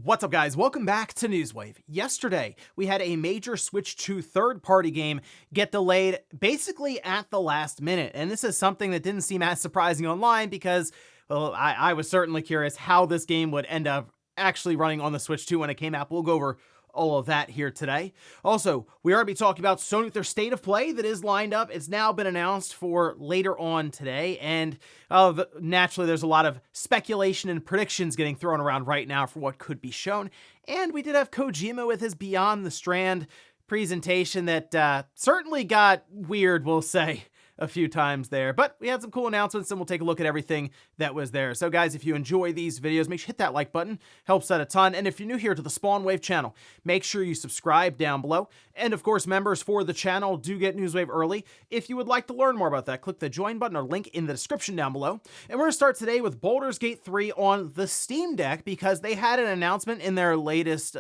What's up, guys? Welcome back to Newswave. Yesterday, we had a major Switch 2 third-party game get delayed basically at the last minute. And this is something that didn't seem as surprising online because, well, I was certainly curious how this game would end up actually running on the Switch 2 when it came out. We'll go over all of that here today. Also, we are going to be talking about Sony with their State of Play that is lined up. It's now been announced for later on today, and naturally there's a lot of speculation and predictions getting thrown around right now for what could be shown. And we did have Kojima with his Beyond the Strand presentation that certainly got weird, we'll say, a few times there, but we had some cool announcements and we'll take a look at everything that was there. So guys, if you enjoy these videos, make sure to hit that like button, helps out a ton. And if you're new here to the Spawn Wave channel, make sure you subscribe down below. And of course, members for the channel do get Newswave early. If you would like to learn more about that, click the join button or link in the description down below. And we're gonna start today with Baldur's Gate 3 on the Steam Deck because they had an announcement in their latest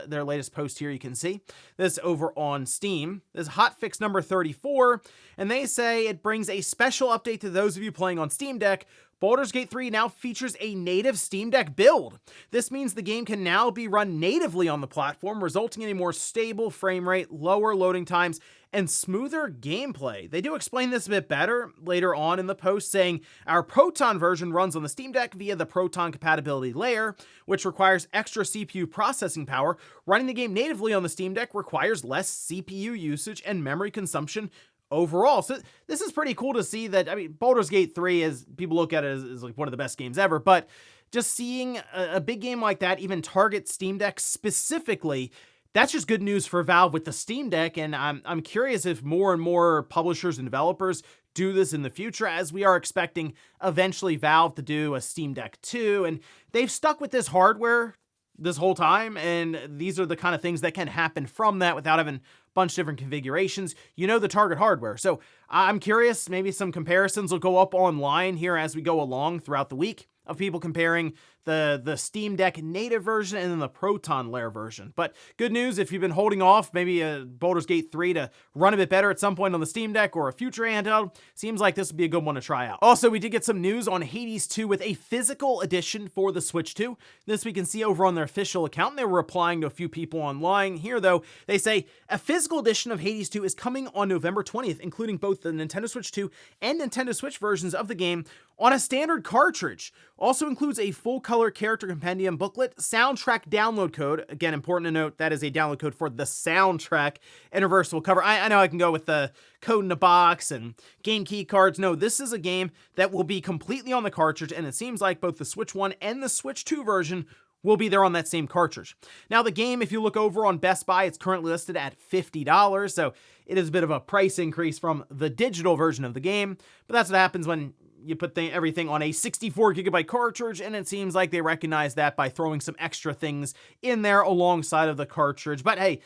post here. You can see this over on Steam. This is hotfix number 34, and they say it brings a special update to those of you playing on Steam Deck. Baldur's Gate 3 now features a native Steam Deck build. This means the game can now be run natively on the platform, resulting in a more stable frame rate, lower loading times, and smoother gameplay. They do explain this a bit better later on in the post, saying our Proton version runs on the Steam Deck via the Proton compatibility layer, which requires extra CPU processing power. Running the game natively on the Steam Deck requires less CPU usage and memory consumption overall. So this is pretty cool to see that. I mean, Baldur's Gate 3, as people look at it, as like one of the best games ever, but just seeing a big game like that even target Steam Deck specifically, that's just good news for Valve with the Steam Deck. And I'm curious if more and more publishers and developers do this in the future, as we are expecting eventually Valve to do a Steam Deck 2. And they've stuck with this hardware this whole time, and these are the kind of things that can happen from that without having a bunch of different configurations. You know, the target hardware. So I'm curious, maybe some comparisons will go up online here as we go along throughout the week of people comparing the Steam Deck native version and then the Proton layer version. But good news if you've been holding off maybe a Baldur's Gate 3 to run a bit better at some point on the Steam Deck or a future handheld, seems like this would be a good one to try out. Also, we did get some news on Hades 2 with a physical edition for the Switch 2. This we can see over on their official account. They were replying to a few people online. Here, though, they say a physical edition of Hades 2 is coming on November 20th, including both the Nintendo Switch 2 and Nintendo Switch versions of the game on a standard cartridge. Also includes a full-color character compendium booklet, soundtrack download code. Again, important to note, that is a download code for the soundtrack, and a versatile cover. I know I can go with the code in a box and game key cards. No, this is a game that will be completely on the cartridge, and it seems like both the Switch 1 and the Switch 2 version will be there on that same cartridge. Now, the game, if you look over on Best Buy, it's currently listed at $50, so it is a bit of a price increase from the digital version of the game, but that's what happens when you put everything on a 64 gigabyte cartridge, and it seems like they recognize that by throwing some extra things in there alongside of the cartridge. But hey,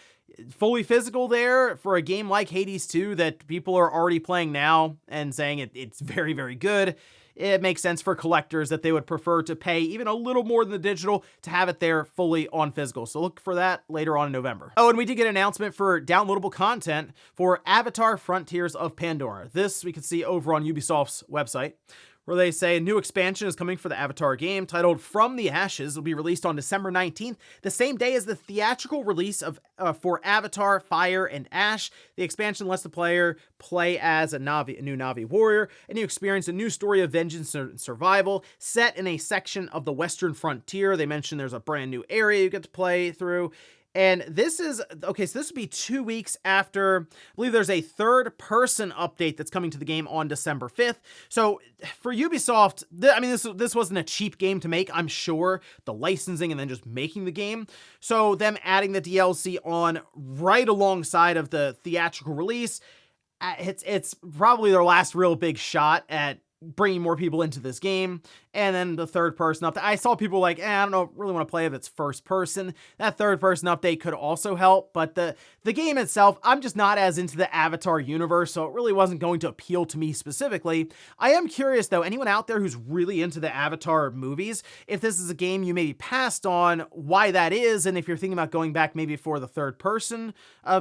fully physical there for a game like Hades 2 that people are already playing now and saying it's very, very good. It makes sense for collectors that they would prefer to pay even a little more than the digital to have it there fully on physical. So look for that later on in November. Oh, and we did get an announcement for downloadable content for Avatar: Frontiers of Pandora. This we can see over on Ubisoft's website, where they say a new expansion is coming for the Avatar game titled From the Ashes. Will be released on December 19th, the same day as the theatrical release of for Avatar: Fire and Ash. The expansion lets the player play as a new Na'vi warrior, and you experience a new story of vengeance and survival set in a section of the Western frontier. They mentioned there's a brand new area you get to play through. And this is, okay, so this would be 2 weeks after, I believe there's a third-person update that's coming to the game on December 5th. So for Ubisoft, I mean, this wasn't a cheap game to make, I'm sure, the licensing and then just making the game. So them adding the DLC on right alongside of the theatrical release, it's probably their last real big shot at bringing more people into this game. And then the third person update, I saw people like, I don't know, really want to play if it's first person. That third person update could also help, but the game itself, I'm just not as into the Avatar universe, so it really wasn't going to appeal to me specifically. I am curious though, anyone out there who's really into the Avatar movies, if this is a game you maybe passed on, why that is, and if you're thinking about going back maybe for the third person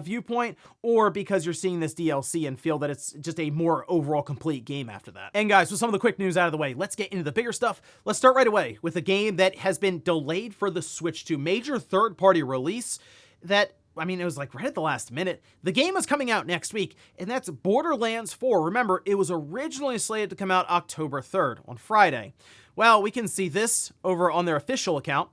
viewpoint, or because you're seeing this DLC and feel that it's just a more overall complete game after that. And guys, with some of the quick news out of the way, let's get into the bigger stuff stuff. Let's start right away with a game that has been delayed for the Switch 2, major third-party release that, I mean, it was like right at the last minute. The game is coming out next week, and that's Borderlands 4. Remember, it was originally slated to come out October 3rd, on Friday. Well, we can see this over on their official account,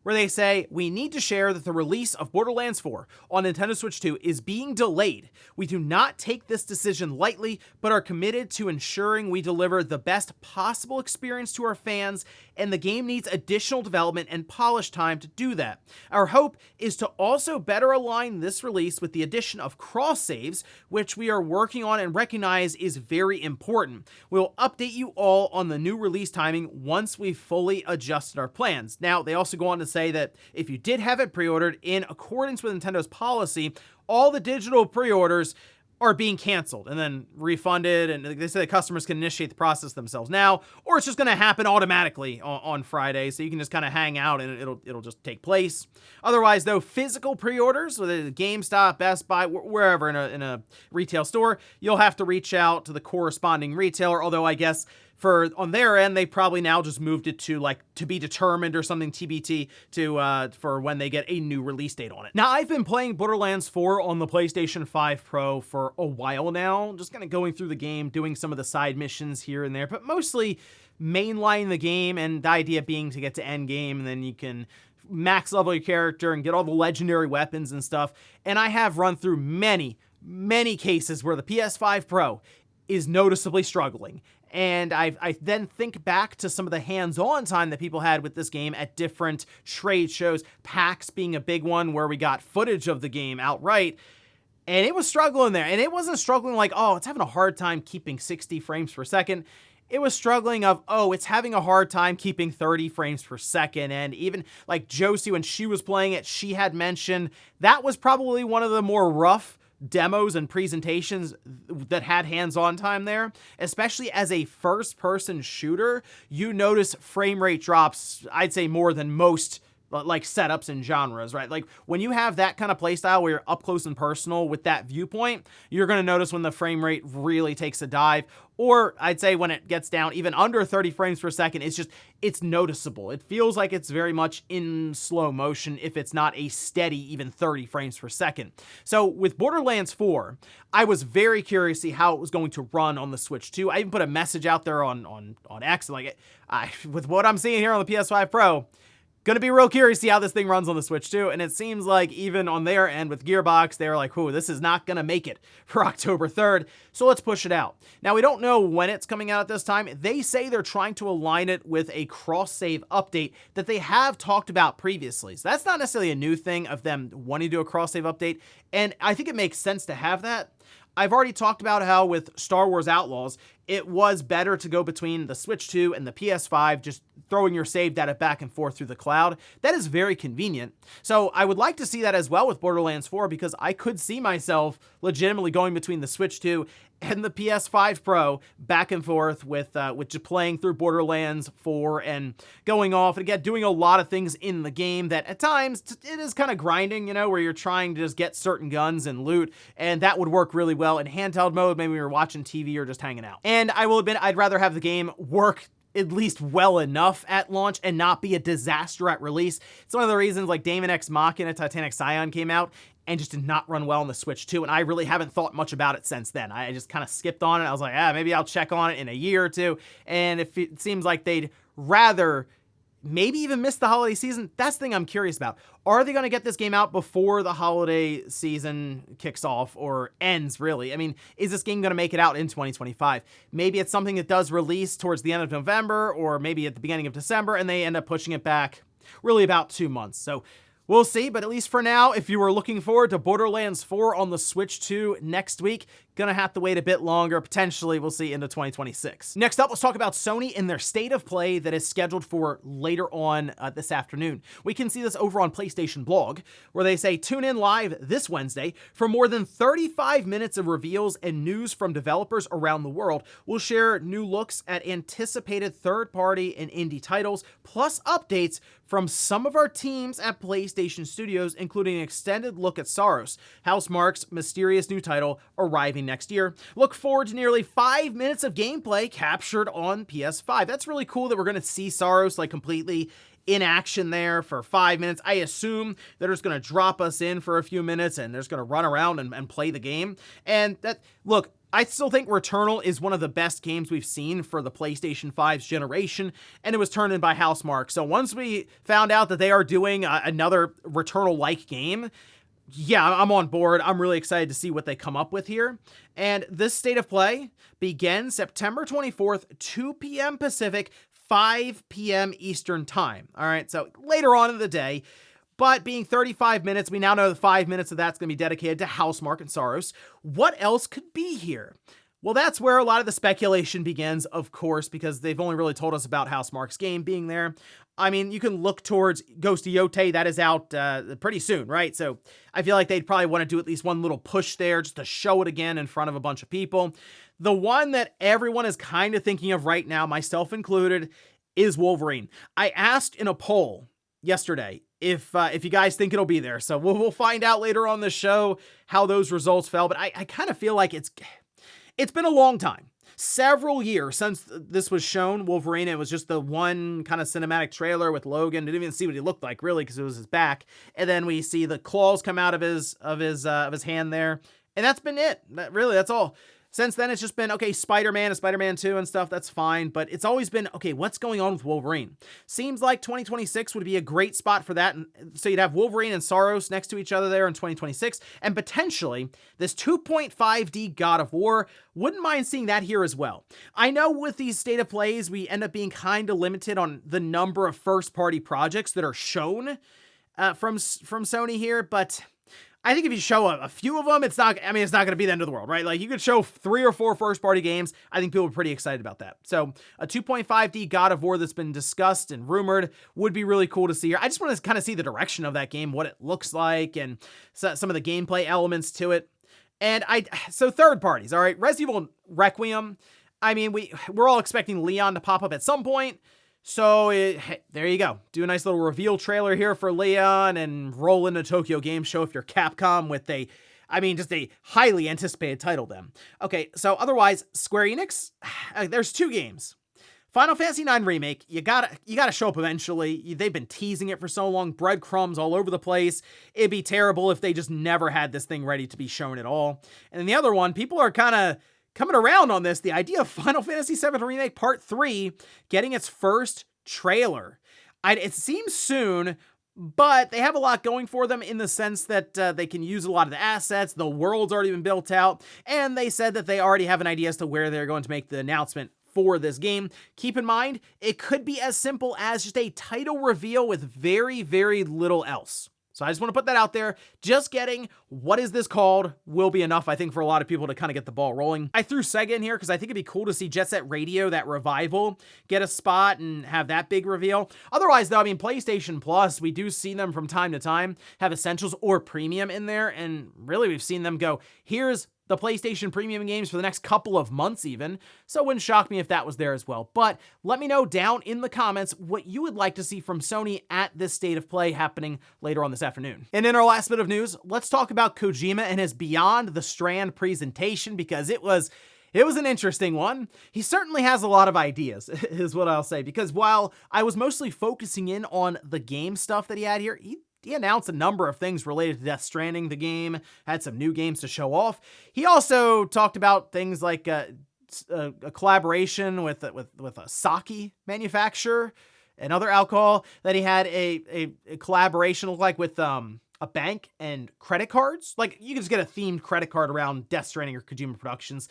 where they say, we need to share that the release of Borderlands 4 on Nintendo Switch 2 is being delayed. We do not take this decision lightly, but are committed to ensuring we deliver the best possible experience to our fans, and the game needs additional development and polish time to do that. Our hope is to also better align this release with the addition of cross-saves, which we are working on and recognize is very important. We'll update you all on the new release timing once we've fully adjusted our plans. Now, they also go on to say that if you did have it pre-ordered, in accordance with Nintendo's policy, all the digital pre-orders are being canceled and then refunded, and they say the customers can initiate the process themselves now, or it's just going to happen automatically on Friday, so you can just kind of hang out and it'll just take place. Otherwise, though, physical pre-orders, whether it's GameStop, Best Buy, wherever in a retail store, you'll have to reach out to the corresponding retailer, although I guess on their end, they probably now just moved it to like to be determined or something TBT for when they get a new release date on it. Now, I've been playing Borderlands 4 on the PlayStation 5 Pro for a while now, just kind of going through the game, doing some of the side missions here and there, but mostly mainlining the game, and the idea being to get to end game, and then you can max level your character and get all the legendary weapons and stuff. And I have run through many cases where the PS5 Pro is noticeably struggling. And I then think back to some of the hands-on time that people had with this game at different trade shows, PAX being a big one where we got footage of the game outright, and it was struggling there. And it wasn't struggling like, oh, it's having a hard time keeping 60 frames per second. It was struggling of, oh, it's having a hard time keeping 30 frames per second. And even like Josie, when she was playing it, she had mentioned that was probably one of the more rough demos and presentations that had hands-on time there. Especially as a first-person shooter, you notice frame rate drops, I'd say more than most like setups and genres, right? Like when you have that kind of playstyle where you're up close and personal with that viewpoint, you're going to notice when the frame rate really takes a dive. Or I'd say when it gets down even under 30 frames per second, it's noticeable. It feels like it's very much in slow motion if it's not a steady even 30 frames per second. So with Borderlands 4, I was very curious to see how it was going to run on the Switch 2. I even put a message out there on X, like, with what I'm seeing here on the PS5 Pro, gonna be real curious to see how this thing runs on the Switch 2, and it seems like even on their end with Gearbox, they're like, whoo, this is not gonna make it for October 3rd, so let's push it out. Now, we don't know when it's coming out at this time. They say they're trying to align it with a cross-save update that they have talked about previously. So that's not necessarily a new thing of them wanting to do a cross-save update, and I think it makes sense to have that. I've already talked about how with Star Wars Outlaws, it was better to go between the Switch 2 and the PS5, just throwing your save data back and forth through the cloud. That is very convenient. So I would like to see that as well with Borderlands 4, because I could see myself legitimately going between the Switch 2 and the PS5 Pro back and forth with just playing through Borderlands 4 and going off and again doing a lot of things in the game that at times it is kind of grinding, you know, where you're trying to just get certain guns and loot, and that would work really well in handheld mode, maybe you're watching TV or just hanging out. And I will admit, I'd rather have the game work at least well enough at launch and not be a disaster at release. It's one of the reasons like Daemon X Machina Titanic Scion came out and just did not run well on the Switch 2, and I really haven't thought much about it since then. I just kind of skipped on it. I was like, maybe I'll check on it in a year or two, and if it seems like they'd rather maybe even miss the holiday season, that's the thing I'm curious about. Are they going to get this game out before the holiday season kicks off or ends, really? I mean, is this game going to make it out in 2025? Maybe it's something that does release towards the end of November or maybe at the beginning of December, and they end up pushing it back really about 2 months. So we'll see, but at least for now, if you were looking forward to Borderlands 4 on the Switch 2 next week, gonna have to wait a bit longer, potentially we'll see into 2026. Next up, let's talk about Sony and their State of Play that is scheduled for later on this afternoon. We can see this over on PlayStation Blog, where they say, tune in live this Wednesday for more than 35 minutes of reveals and news from developers around the world. We'll share new looks at anticipated third-party and indie titles, plus updates from some of our teams at PlayStation Studios, including an extended look at Saros, Housemarque's mysterious new title arriving coming next year. Look forward to nearly 5 minutes of gameplay captured on PS5. That's really cool that we're going to see Saros like completely in action there for 5 minutes. I assume they're just going to drop us in for a few minutes and they're just going to run around and play the game. And that, look, I still think Returnal is one of the best games we've seen for the PlayStation 5's generation, and it was turned in by Housemarque. So once we found out that they are doing another Returnal-like game, yeah, I'm on board. I'm really excited to see what they come up with here. And this state of play begins September 24th, 2 p.m. Pacific, 5 p.m. Eastern time. All right, so later on in the day. But being 35 minutes, we now know the 5 minutes of that's going to be dedicated to Housemarque and Saros. What else could be here? Well, that's where a lot of the speculation begins, of course, because they've only really told us about Housemarque's game being there. I mean, you can look towards Ghost of Yotei. That is out pretty soon, right? So I feel like they'd probably want to do at least one little push there just to show it again in front of a bunch of people. The one that everyone is kind of thinking of right now, myself included, is Wolverine. I asked in a poll yesterday if you guys think it'll be there. So we'll find out later on the show how those results fell. But I kind of feel like it's been a long time. Several years since this was shown, Wolverine. It was just the one kind of cinematic trailer with Logan. Didn't even see what he looked like really because it was his back. And then we see the claws come out of his hand there. And that's been it. That's all. Since then, it's just been, okay, Spider-Man and Spider-Man 2 and stuff, that's fine, but it's always been, okay, what's going on with Wolverine? Seems like 2026 would be a great spot for that, and so you'd have Wolverine and Saros next to each other there in 2026, and potentially, this 2.5D God of War, wouldn't mind seeing that here as well. I know with these state of plays, we end up being kind of limited on the number of first-party projects that are shown from Sony here, but I think if you show a few of them, it's not going to be the end of the world, right? Like, you could show 3 or 4 first-party games. I think people are pretty excited about that. So a 2.5D God of War that's been discussed and rumored would be really cool to see here. I just want to kind of see the direction of that game, what it looks like, and some of the gameplay elements to it. And so third parties, all right? Resident Evil Requiem. I mean, we're all expecting Leon to pop up at some point. So hey, there you go. Do a nice little reveal trailer here for Leon and roll into Tokyo Game Show if you're Capcom with just a highly anticipated title then. Okay, so otherwise, Square Enix, there's 2 games. Final Fantasy IX Remake, you gotta show up eventually. They've been teasing it for so long, breadcrumbs all over the place. It'd be terrible if they just never had this thing ready to be shown at all. And then the other one, people are kind of coming around on this, the idea of Final Fantasy VII Remake Part 3 getting its first trailer. It seems soon, but they have a lot going for them in the sense that they can use a lot of the assets, the world's already been built out, and they said that they already have an idea as to where they're going to make the announcement for this game. Keep in mind, it could be as simple as just a title reveal with very, very little else. So I just want to put that out there. Just getting what is this called will be enough, I think, for a lot of people to kind of get the ball rolling. I threw Sega in here because I think it'd be cool to see Jet Set Radio, that revival, get a spot and have that big reveal. Otherwise, though, PlayStation Plus, we do see them from time to time have Essentials or Premium in there. And really, we've seen them go, here's the PlayStation Premium games for the next couple of months even, so it wouldn't shock me if that was there as well. But let me know down in the comments what you would like to see from Sony at this state of play happening later on this afternoon. And in our last bit of news, let's talk about Kojima and his Beyond the Strand presentation, because it was an interesting one. He certainly has a lot of ideas, is what I'll say, because while I was mostly focusing in on the game stuff that he had here, he announced a number of things related to Death Stranding, the game, had some new games to show off. He also talked about things like a collaboration with a sake manufacturer and other alcohol, that he had a collaboration look like with a bank and credit cards. Like, you can just get a themed credit card around Death Stranding or Kojima Productions,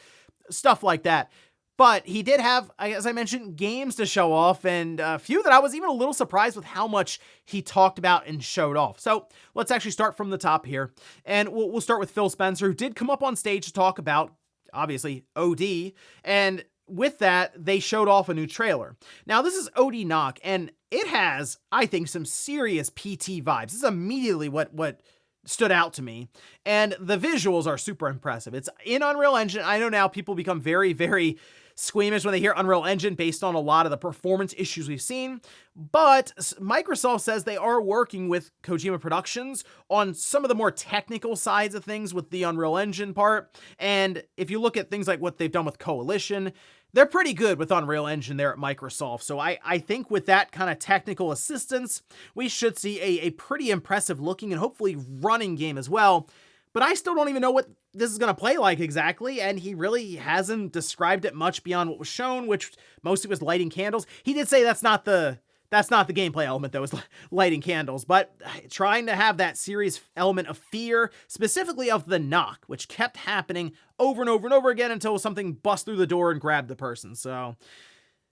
stuff like that. But he did have, as I mentioned, games to show off, and a few that I was even a little surprised with how much he talked about and showed off. So let's actually start from the top here. And we'll start with Phil Spencer, who did come up on stage to talk about, obviously, OD. And with that, they showed off a new trailer. Now, this is OD Knock, and it has, I think, some serious PT vibes. This is immediately what stood out to me. And the visuals are super impressive. It's in Unreal Engine. I know now people become very, very squeamish when they hear Unreal Engine based on a lot of the performance issues we've seen. But Microsoft says they are working with Kojima Productions on some of the more technical sides of things with the Unreal Engine part. And if you look at things like what they've done with Coalition, they're pretty good with Unreal Engine there at Microsoft. So I think with that kind of technical assistance, we should see a pretty impressive looking and hopefully running game as well. But I still don't even know what this is going to play like exactly, and he really hasn't described it much beyond what was shown, which mostly was lighting candles. He did say that's not the gameplay element, though, is lighting candles, but trying to have that series element of fear, specifically of the knock, which kept happening over and over and over again until something bust through the door and grabbed the person. So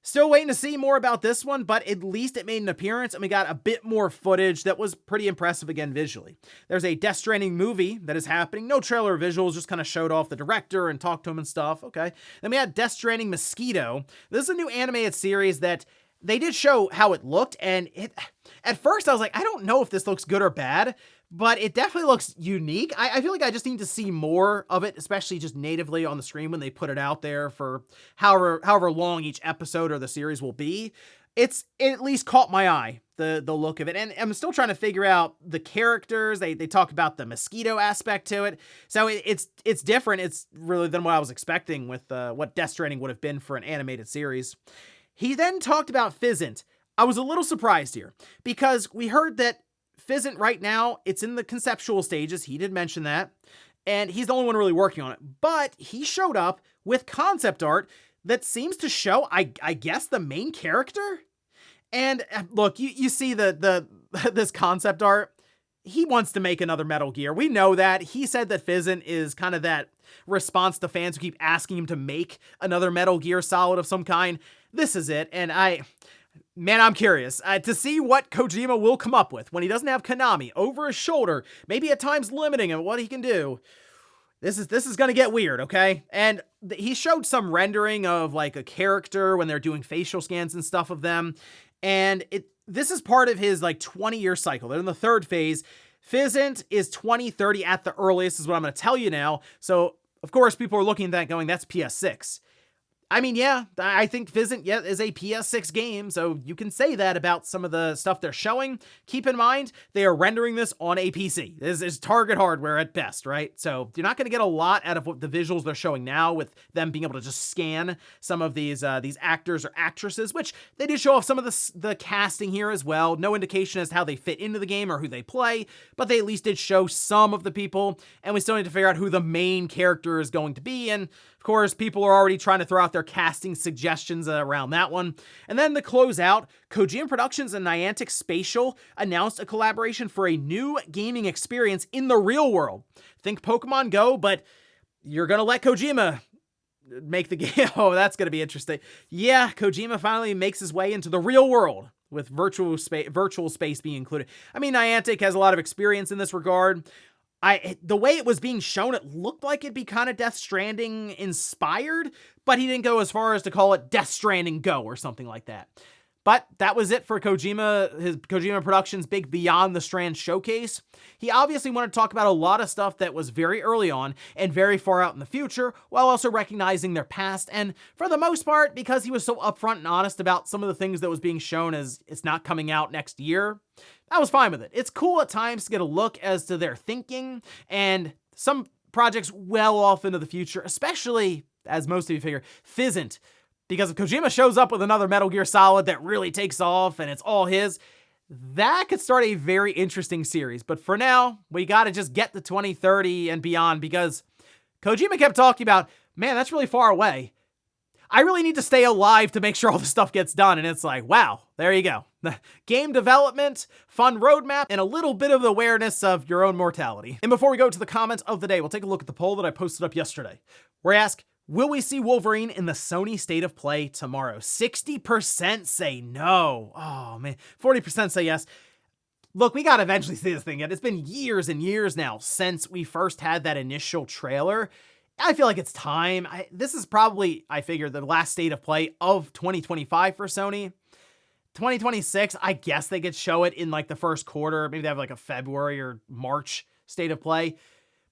still waiting to see more about this one, but at least it made an appearance and we got a bit more footage that was pretty impressive again visually. There's a Death Stranding movie that is happening. No trailer or visuals, just kind of showed off the director and talked to him and stuff. Okay. Then we had Death Stranding Mosquito. This is a new animated series that they did show how it looked, and at first I was like, I don't know if this looks good or bad, but it definitely looks unique. I feel like I just need to see more of it, especially just natively on the screen when they put it out there for however long each episode or the series will be. It at least caught my eye, the look of it. And I'm still trying to figure out the characters. They talk about the mosquito aspect to it. So it's different. It's really than what I was expecting with what Death Stranding would have been for an animated series. He then talked about Fizzant. I was a little surprised here because we heard that Fizzant right now, it's in the conceptual stages. He did mention that, and he's the only one really working on it. But he showed up with concept art that seems to show, I guess, the main character. And look, you see this concept art. He wants to make another Metal Gear. We know that. He said that Fizzant is kind of that response to fans who keep asking him to make another Metal Gear Solid of some kind. This is it, and I'm curious to see what Kojima will come up with when he doesn't have Konami over his shoulder, maybe at times limiting him what he can do. This is going to get weird, okay? And he showed some rendering of like a character when they're doing facial scans and stuff of them, and this is part of his like 20-year cycle. They're in the third phase. Fizzant is 2030 at the earliest is what I'm going to tell you now. So, of course, people are looking at that going, that's PS6. I mean, yeah, I think Fizzant is a PS6 game, so you can say that about some of the stuff they're showing. Keep in mind, they are rendering this on a PC. This is target hardware at best, right? So you're not going to get a lot out of what the visuals they're showing now with them being able to just scan some of these actors or actresses, which they did show off some of the casting here as well. No indication as to how they fit into the game or who they play, but they at least did show some of the people, and we still need to figure out who the main character is going to be, and of course, people are already trying to throw out their casting suggestions around that one. And then to close out, Kojima Productions and Niantic Spatial announced a collaboration for a new gaming experience in the real world. Think Pokemon Go, but you're going to let Kojima make the game. Oh, that's going to be interesting. Yeah, Kojima finally makes his way into the real world with virtual space being included. I mean, Niantic has a lot of experience in this regard. The way it was being shown, it looked like it'd be kind of Death Stranding inspired, but he didn't go as far as to call it Death Stranding Go or something like that. But that was it for Kojima, his Kojima Productions' big Beyond the Strand showcase. He obviously wanted to talk about a lot of stuff that was very early on and very far out in the future, while also recognizing their past, and for the most part, because he was so upfront and honest about some of the things that was being shown as it's not coming out next year, I was fine with it. It's cool at times to get a look as to their thinking, and some projects well off into the future, especially, as most of you figure, Fizzant. Because if Kojima shows up with another Metal Gear Solid that really takes off and it's all his, that could start a very interesting series. But for now, we gotta just get to 2030 and beyond, because Kojima kept talking about, man, that's really far away. I really need to stay alive to make sure all this stuff gets done. And it's like, wow, there you go. Game development, fun roadmap, and a little bit of awareness of your own mortality. And before we go to the comments of the day, we'll take a look at the poll that I posted up yesterday, where I ask, will we see Wolverine in the Sony State of Play tomorrow? 60% say no. Oh man, 40% say yes. Look, we gotta eventually see this thing. It's been years and years now since we first had that initial trailer. I feel like it's time. This is probably, I figure, the last State of Play of 2025 for Sony. 2026, I guess they could show it in like the first quarter. Maybe they have like a February or March State of Play.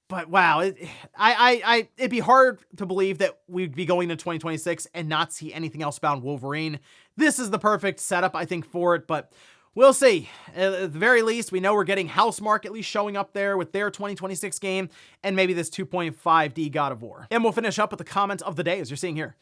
But wow, it'd be hard to believe that we'd be going to 2026 and not see anything else about Wolverine. This is the perfect setup, I think, for it, but we'll see. At the very least, we know we're getting Housemarque at least showing up there with their 2026 game, and maybe this 2.5D God of War. And we'll finish up with the comment of the day, as you're seeing here.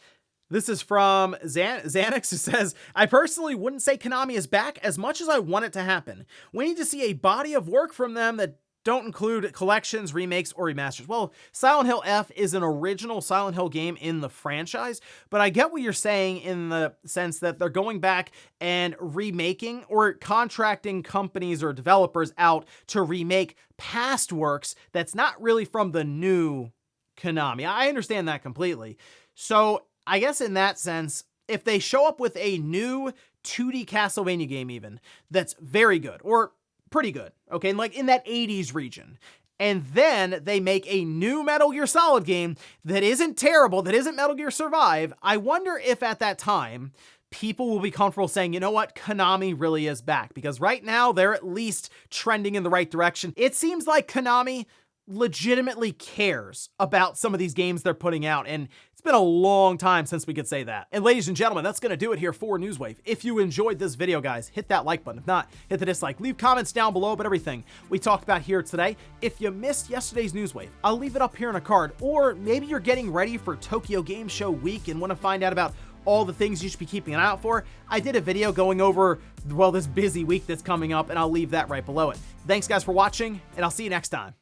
This is from Xanax, who says, I personally wouldn't say Konami is back as much as I want it to happen. We need to see a body of work from them that don't include collections, remakes, or remasters. Well, Silent Hill F is an original Silent Hill game in the franchise, but I get what you're saying in the sense that they're going back and remaking or contracting companies or developers out to remake past works that's not really from the new Konami. I understand that completely. So I guess in that sense, if they show up with a new 2D Castlevania game even, that's very good, or pretty good, okay, like in that 80s region, and then they make a new Metal Gear Solid game that isn't terrible, that isn't Metal Gear Survive, I wonder if at that time, people will be comfortable saying, you know what, Konami really is back, because right now, they're at least trending in the right direction. It seems like Konami legitimately cares about some of these games they're putting out, and it's been a long time since we could say that. And ladies and gentlemen, that's gonna do it here for Newswave. If you enjoyed this video, guys, hit that like button. If not, hit the dislike. Leave comments down below about everything we talked about here today. If you missed yesterday's Newswave, I'll leave it up here in a card, or maybe you're getting ready for Tokyo Game Show week and want to find out about all the things you should be keeping an eye out for. I did a video going over, well, this busy week that's coming up, and I'll leave that right below it. Thanks guys for watching, and I'll see you next time.